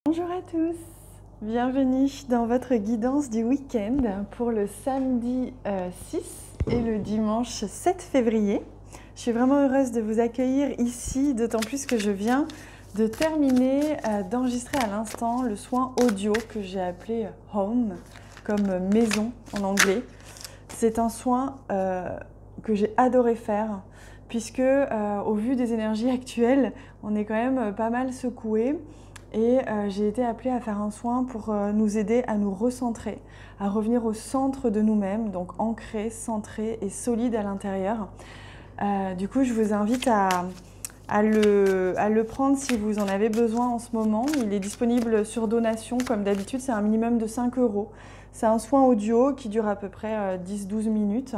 Bonjour à tous, bienvenue dans votre guidance du week-end pour le samedi 6 et le dimanche 7 février. Je suis vraiment heureuse de vous accueillir ici, d'autant plus que je viens de terminer d'enregistrer à l'instant le soin audio que j'ai appelé Home, comme maison en anglais. C'est un soin que j'ai adoré faire puisque au vu des énergies actuelles, on est quand même pas mal secoué. Et j'ai été appelée à faire un soin pour nous aider à nous recentrer, à revenir au centre de nous-mêmes, donc ancrés, centrés et solides à l'intérieur. Du coup, je vous invite à le prendre si vous en avez besoin en ce moment. Il est disponible sur donation, comme d'habitude, c'est un minimum de 5 €. C'est un soin audio qui dure à peu près 10-12 minutes.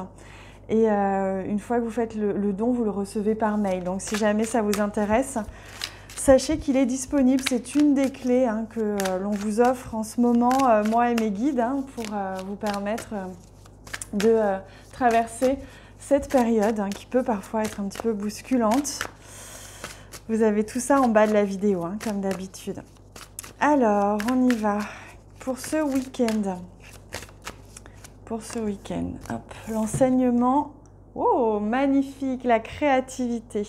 Et une fois que vous faites le don, vous le recevez par mail. Donc si jamais ça vous intéresse, sachez qu'il est disponible, c'est une des clés que l'on vous offre en ce moment, moi et mes guides, pour vous permettre de traverser cette période qui peut parfois être un petit peu bousculante. Vous avez tout ça en bas de la vidéo, comme d'habitude. Alors, on y va pour ce week-end. Hop, l'enseignement, oh, magnifique, la créativité.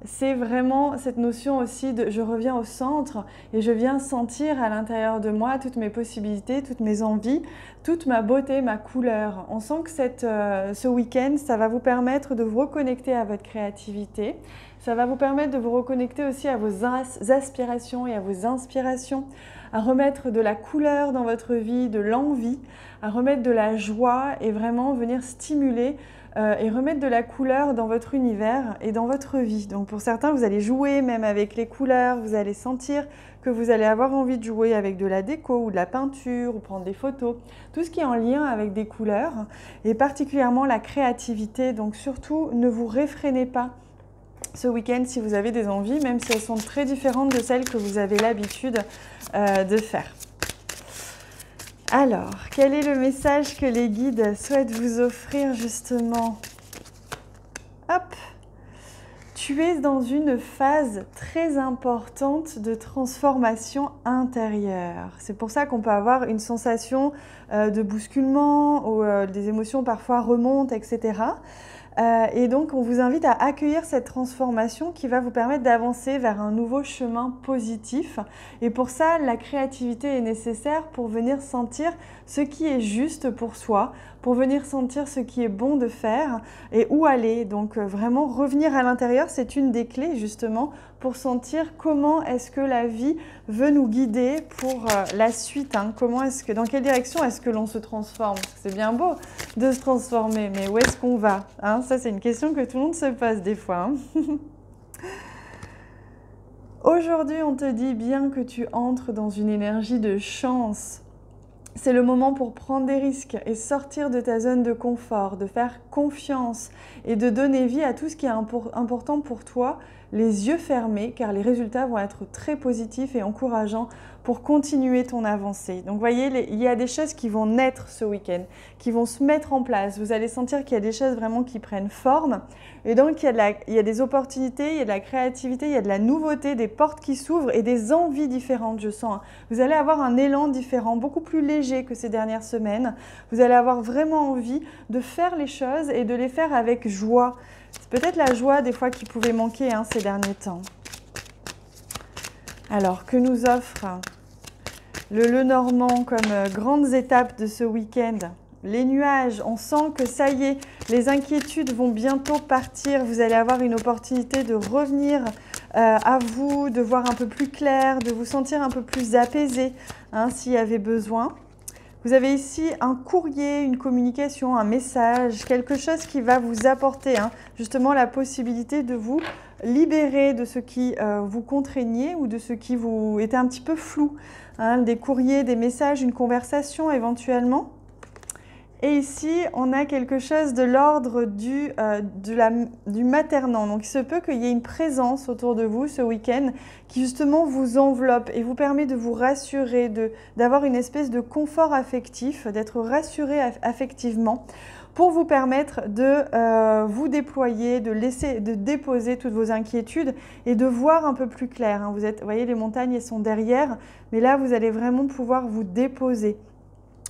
C'est vraiment cette notion aussi de je reviens au centre et je viens sentir à l'intérieur de moi toutes mes possibilités, toutes mes envies, toute ma beauté, ma couleur. On sent que ce week-end, ça va vous permettre de vous reconnecter à votre créativité. Ça va vous permettre de vous reconnecter aussi à vos aspirations et à vos inspirations, à remettre de la couleur dans votre vie, de l'envie, à remettre de la joie et vraiment venir stimuler et remettre de la couleur dans votre univers et dans votre vie. Donc pour certains, vous allez jouer même avec les couleurs, vous allez sentir que vous allez avoir envie de jouer avec de la déco ou de la peinture ou prendre des photos, tout ce qui est en lien avec des couleurs et particulièrement la créativité. Donc surtout, ne vous réfrénez pas ce week-end si vous avez des envies, même si elles sont très différentes de celles que vous avez l'habitude de faire. Alors, quel est le message que les guides souhaitent vous offrir justement? Hop! Tu es dans une phase très importante de transformation intérieure. C'est pour ça qu'on peut avoir une sensation de bousculement ou des émotions parfois remontent, etc. Et donc, on vous invite à accueillir cette transformation qui va vous permettre d'avancer vers un nouveau chemin positif. Et pour ça, la créativité est nécessaire pour venir sentir ce qui est juste pour soi, pour venir sentir ce qui est bon de faire et où aller. Donc, vraiment revenir à l'intérieur, c'est une des clés justement pour sentir comment est-ce que la vie veut nous guider pour la suite. Dans quelle direction est-ce que l'on se transforme? C'est bien beau de se transformer, mais où est-ce qu'on va? Ça, c'est une question que tout le monde se pose des fois. Aujourd'hui, on te dit bien que tu entres dans une énergie de chance. C'est le moment pour prendre des risques et sortir de ta zone de confort, de faire confiance et de donner vie à tout ce qui est important pour toi, les yeux fermés, car les résultats vont être très positifs et encourageants pour continuer ton avancée. Donc, vous voyez, il y a des choses qui vont naître ce week-end, qui vont se mettre en place. Vous allez sentir qu'il y a des choses vraiment qui prennent forme. Et donc, il y a des opportunités, il y a de la créativité, il y a de la nouveauté, des portes qui s'ouvrent et des envies différentes, je sens. Vous allez avoir un élan différent, beaucoup plus léger que ces dernières semaines. Vous allez avoir vraiment envie de faire les choses et de les faire avec joie. C'est peut-être la joie des fois qui pouvait manquer ces derniers temps. Alors, que nous offre le Lenormand comme grandes étapes de ce week-end? Les nuages, on sent que ça y est, les inquiétudes vont bientôt partir. Vous allez avoir une opportunité de revenir à vous, de voir un peu plus clair, de vous sentir un peu plus apaisé s'il y avait besoin. Vous avez ici un courrier, une communication, un message, quelque chose qui va vous apporter justement la possibilité de vous libérer de ce qui vous contraignait ou de ce qui vous était un petit peu flou. Des courriers, des messages, une conversation éventuellement. Et ici, on a quelque chose de l'ordre du maternant. Donc, il se peut qu'il y ait une présence autour de vous ce week-end qui justement vous enveloppe et vous permet de vous rassurer, d'avoir une espèce de confort affectif, d'être rassuré affectivement pour vous permettre de vous déployer, de déposer toutes vos inquiétudes et de voir un peu plus clair. Hein. Vous voyez, les montagnes, elles sont derrière, mais là, vous allez vraiment pouvoir vous déposer.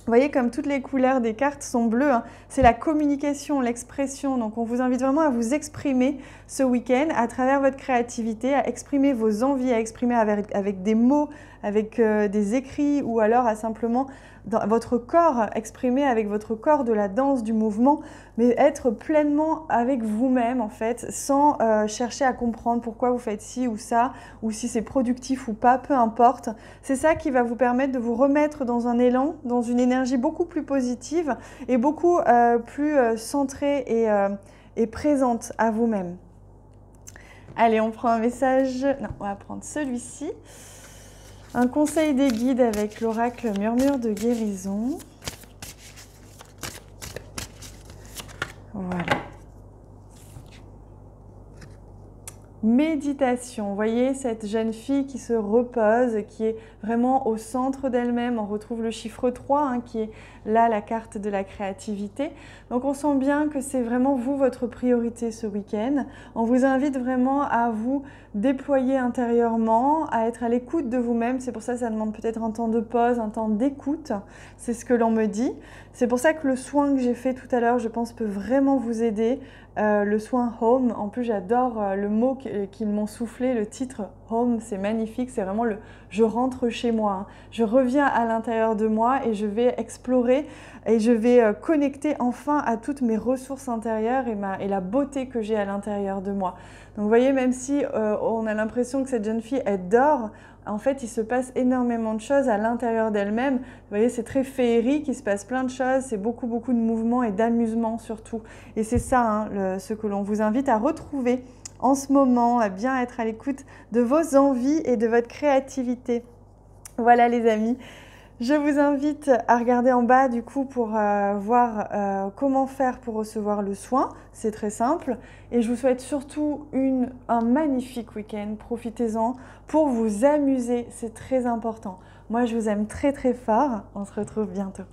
Vous voyez, comme toutes les couleurs des cartes sont bleues, hein, c'est la communication, l'expression. Donc, on vous invite vraiment à vous exprimer ce week-end à travers votre créativité, à exprimer vos envies, à exprimer avec des mots, avec des écrits ou alors à simplement dans votre corps, exprimer avec votre corps de la danse, du mouvement, mais être pleinement avec vous-même en fait, sans chercher à comprendre pourquoi vous faites ci ou ça, ou si c'est productif ou pas, peu importe. C'est ça qui va vous permettre de vous remettre dans un élan, dans une énergie beaucoup plus positive et beaucoup plus centrée et présente à vous-même. Allez, on prend un message. Non, on va prendre celui-ci. Un conseil des guides avec l'oracle Murmure de guérison. Voilà. Méditation, vous voyez cette jeune fille qui se repose, qui est vraiment au centre d'elle-même. On retrouve le chiffre 3 hein, qui est là la carte de la créativité. Donc on sent bien que c'est vraiment vous votre priorité ce week-end. On vous invite vraiment à vous déployer intérieurement, à être à l'écoute de vous-même. C'est pour ça que ça demande peut-être un temps de pause, un temps d'écoute. C'est ce que l'on me dit. C'est pour ça que le soin que j'ai fait tout à l'heure, je pense, peut vraiment vous aider. Le soin home, en plus j'adore le mot qu'ils m'ont soufflé, le titre home, c'est magnifique, c'est vraiment le je rentre chez moi, hein. Je reviens à l'intérieur de moi et je vais explorer et je vais connecter enfin à toutes mes ressources intérieures et la beauté que j'ai à l'intérieur de moi. Donc vous voyez, même si on a l'impression que cette jeune fille elle dort, en fait, il se passe énormément de choses à l'intérieur d'elle-même. Vous voyez, c'est très féerique, il se passe plein de choses, c'est beaucoup de mouvements et d'amusement surtout. Et c'est ça, hein, ce que l'on vous invite à retrouver en ce moment, à bien être à l'écoute de vos envies et de votre créativité. Voilà les amis. Je vous invite à regarder en bas du coup pour voir comment faire pour recevoir le soin. C'est très simple. Et je vous souhaite surtout un magnifique week-end. Profitez-en pour vous amuser. C'est très important. Moi, je vous aime très très fort. On se retrouve bientôt.